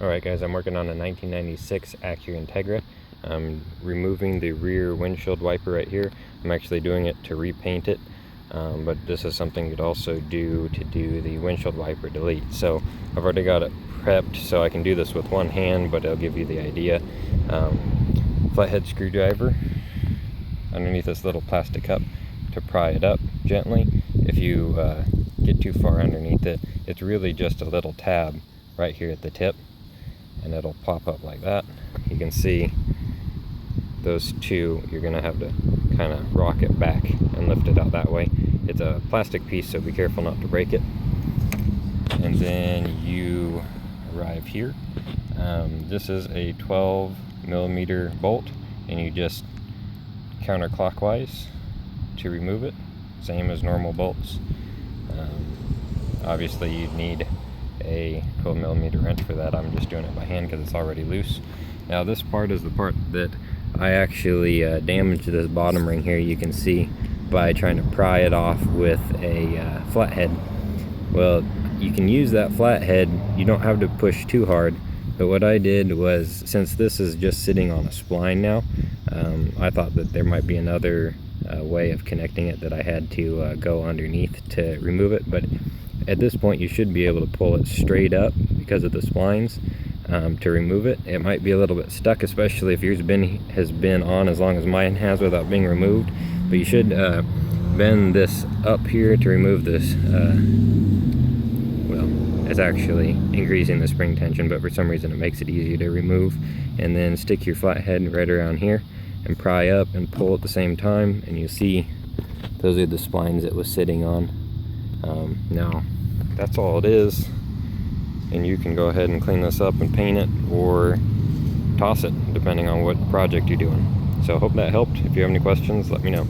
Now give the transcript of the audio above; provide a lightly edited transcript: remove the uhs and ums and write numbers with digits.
Alright guys, I'm working on a 1996 Acura Integra. I'm removing the rear windshield wiper right here. I'm actually doing it to repaint it, but this is something you'd also do to do the windshield wiper delete. So I've already got it prepped so I can do this with one hand, but I'll give you the idea. Flathead screwdriver underneath this little plastic cup to pry it up gently. If you get too far underneath it, it's really just a little tab right here at the tip, and it'll pop up like that. You can see those two, you're gonna have to kind of rock it back and lift it out that way. It's a plastic piece, so be careful not to break it. And then you arrive here. This is a 12mm bolt, and you just counterclockwise to remove it, same as normal bolts. Obviously you'd need a 12mm wrench for that. I'm just doing it by hand because it's already loose. Now this part is the part that I actually damaged this bottom ring here, you can see, by trying to pry it off with a flathead. Well, you can use that flathead, you don't have to push too hard, but what I did was, since this is just sitting on a spline now, I thought that there might be another way of connecting it, that I had to go underneath to remove it, but at this point you should be able to pull it straight up because of the splines to remove it. It might be a little bit stuck, especially if yours has been on as long as mine has without being removed, but you should bend this up here to remove this. Well, it's actually increasing the spring tension, but for some reason it makes it easier to remove. And then stick your flathead right around here and pry up and pull at the same time, and you see those are the splines it was sitting on. Now that's all it is, and you can go ahead and clean this up and paint it or toss it depending on what project you're doing. So I hope that helped. If you have any questions, let me know.